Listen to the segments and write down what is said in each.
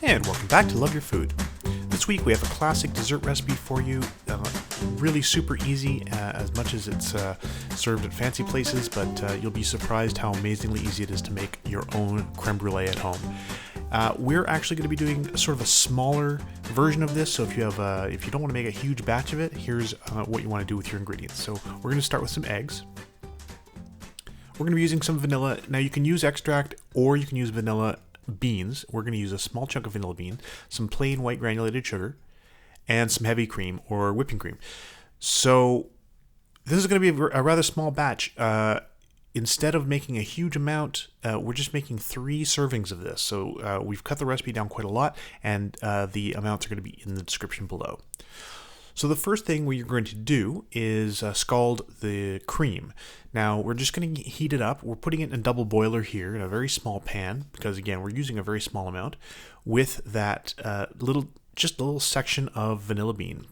And welcome back to Love Your Food. This week we have a classic dessert recipe for you. Really super easy, as much as it's served at fancy places, but you'll be surprised how amazingly easy it is to make your own creme brulee at home. We're actually going to be doing sort of a smaller version of this, so if you don't want to make a huge batch of it, here's what you want to do with your ingredients. So we're going to start with some eggs. We're going to be using some vanilla. Now you can use extract or you can use vanilla beans. We're going to use a small chunk of vanilla bean, some plain white granulated sugar, and some heavy cream or whipping cream. So this is going to be a rather small batch. Instead of making a huge amount, we're just making 3 servings of this. So we've cut the recipe down quite a lot, and the amounts are going to be in the description below. So the first thing we're going to do is scald the cream. Now we're just going to heat it up. We're putting it in a double boiler here in a very small pan, because again we're using a very small amount, with that little section of vanilla bean.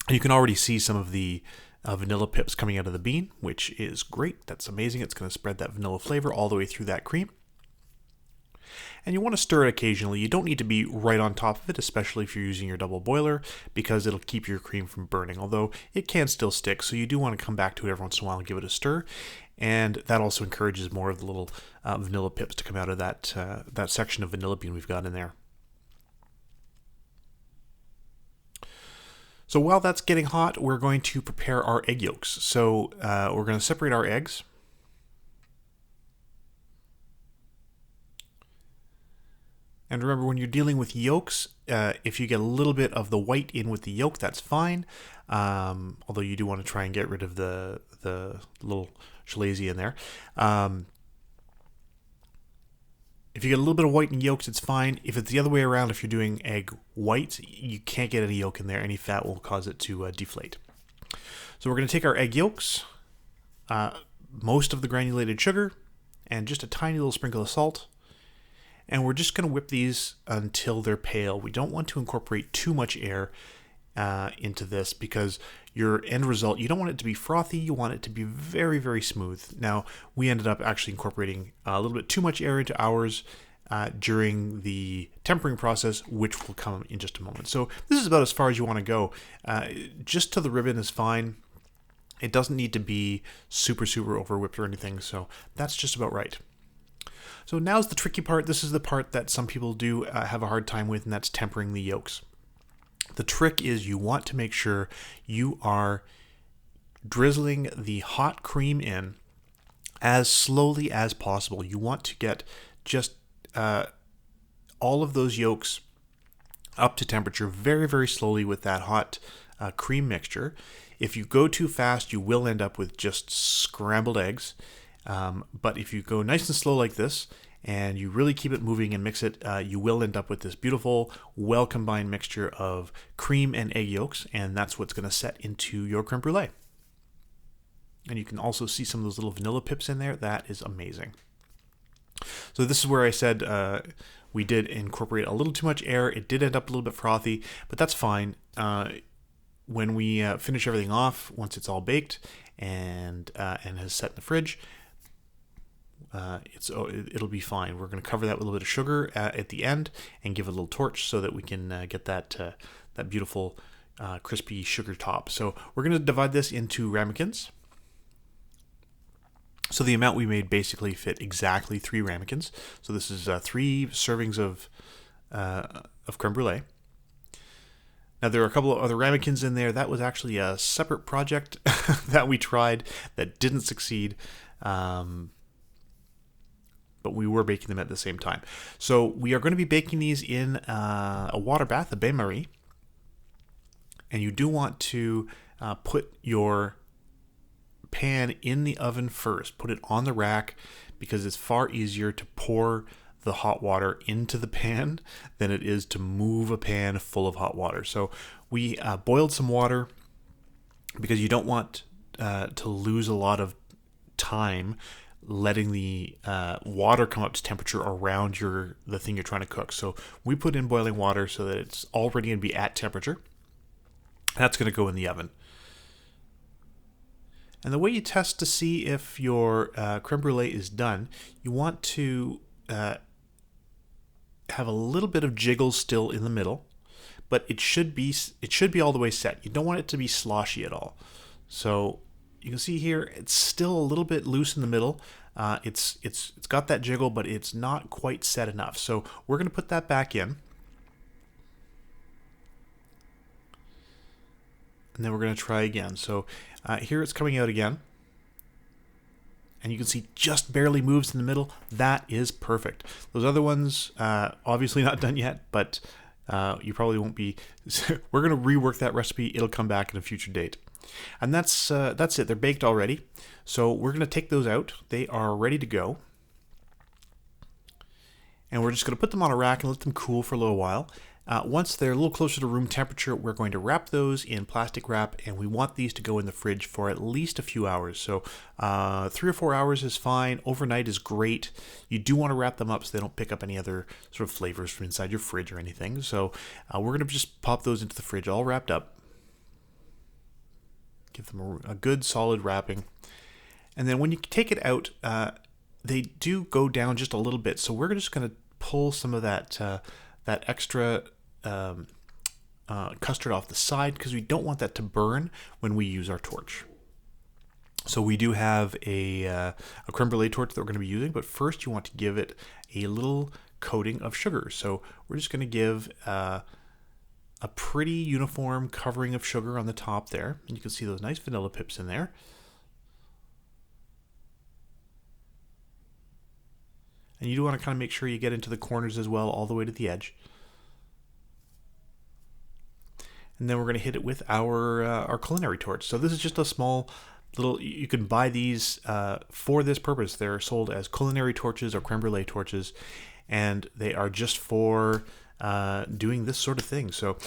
And you can already see some of the vanilla pips coming out of the bean, which is great. That's amazing. It's going to spread that vanilla flavor all the way through that cream. And you want to stir it occasionally. You don't need to be right on top of it, especially if you're using your double boiler, because it'll keep your cream from burning, although it can still stick, so you do want to come back to it every once in a while and give it a stir. And that also encourages more of the little vanilla pips to come out of that section of vanilla bean we've got in there. So while that's getting hot, we're going to prepare our egg yolks. So we're going to separate our eggs. And remember, when you're dealing with yolks, if you get a little bit of the white in with the yolk, that's fine. Although you do want to try and get rid of the little chalazi in there. If you get a little bit of white in yolks, it's fine. If it's the other way around, if you're doing egg whites, you can't get any yolk in there. Any fat will cause it to deflate. So we're going to take our egg yolks, most of the granulated sugar, and just a tiny little sprinkle of salt. And we're just going to whip these until they're pale. We don't want to incorporate too much air into this, because your end result, you don't want it to be frothy, you want it to be very, very smooth. Now, we ended up actually incorporating a little bit too much air into ours during the tempering process, which will come in just a moment. So this is about as far as you want to go. Just to the ribbon is fine. It doesn't need to be super, super over whipped or anything, so that's just about right. So now's the tricky part. This is the part that some people do have a hard time with, and that's tempering the yolks. The trick is you want to make sure you are drizzling the hot cream in as slowly as possible. You want to get just all of those yolks up to temperature very, very slowly with that hot cream mixture. If you go too fast, you will end up with just scrambled eggs. But if you go nice and slow like this, and you really keep it moving and mix it, you will end up with this beautiful, well-combined mixture of cream and egg yolks, and that's what's going to set into your creme brulee. And you can also see some of those little vanilla pips in there. That is amazing. So this is where I said we did incorporate a little too much air. It did end up a little bit frothy, but that's fine. When we finish everything off, once it's all baked and has set in the fridge, it'll be fine. We're going to cover that with a little bit of sugar at the end and give it a little torch so that we can get that beautiful crispy sugar top. So we're going to divide this into ramekins. So the amount we made basically fit exactly 3 ramekins. So this is 3 servings of creme brulee. Now, there are a couple of other ramekins in there. That was actually a separate project that we tried that didn't succeed. But we were baking them at the same time. So we are going to be baking these in a water bath, a bain-marie. And you do want to put your pan in the oven first. Put it on the rack, because it's far easier to pour the hot water into the pan than it is to move a pan full of hot water. So we boiled some water, because you don't want to lose a lot of time letting the water come up to temperature around the thing you're trying to cook. So we put in boiling water so that it's already going to be at temperature. That's going to go in the oven. And the way you test to see if your creme brulee is done, you want to have a little bit of jiggles still in the middle, but it should be all the way set. You don't want it to be sloshy at all. So you can see here it's still a little bit loose in the middle. It's got that jiggle, but it's not quite set enough. So we're going to put that back in. And then we're going to try again. So here it's coming out again. And you can see just barely moves in the middle. That is perfect. Those other ones, obviously not done yet, but you probably won't be. We're going to rework that recipe. It'll come back in a future date. And that's it. They're baked already. So we're going to take those out. They are ready to go. And we're just going to put them on a rack and let them cool for a little while. Once they're a little closer to room temperature, we're going to wrap those in plastic wrap, and we want these to go in the fridge for at least a few hours. So 3 or 4 hours is fine. Overnight is great. You do want to wrap them up so they don't pick up any other sort of flavors from inside your fridge or anything. So we're going to just pop those into the fridge all wrapped up. Give them a good solid wrapping. And then when you take it out, they do go down just a little bit. So we're just going to pull some of that extra custard off the side, because we don't want that to burn when we use our torch. So we do have a creme brulee torch that we're going to be using, but first you want to give it a little coating of sugar. So we're just going to give a pretty uniform covering of sugar on the top there, and you can see those nice vanilla pips in there. And you do want to kind of make sure you get into the corners as well, all the way to the edge. And then we're going to hit it with our culinary torch. So this is just a small little, you can buy these for this purpose. They're sold as culinary torches or creme brulee torches, and they are just for doing this sort of thing. So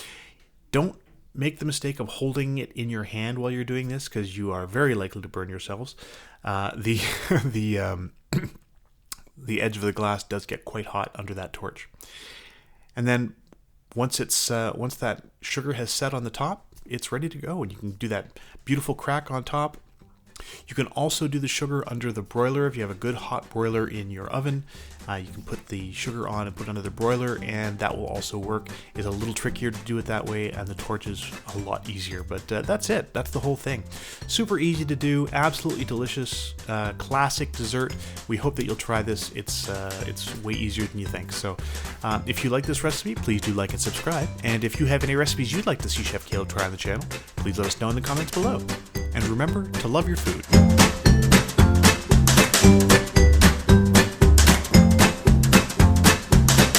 don't make the mistake of holding it in your hand while you're doing this, because you are very likely to burn yourselves. The edge of the glass does get quite hot under that torch. And then once that sugar has set on the top, it's ready to go, and you can do that beautiful crack on top. You can also do the sugar under the broiler. If you have a good hot broiler in your oven, you can put the sugar on and put it under the broiler, and that will also work. It's a little trickier to do it that way, and the torch is a lot easier, but that's it. That's the whole thing. Super easy to do, absolutely delicious, classic dessert. We hope that you'll try this. It's way easier than you think. So if you like this recipe, please do like and subscribe. And if you have any recipes you'd like to see Chef Caleb try on the channel, please let us know in the comments below. And remember to love your food.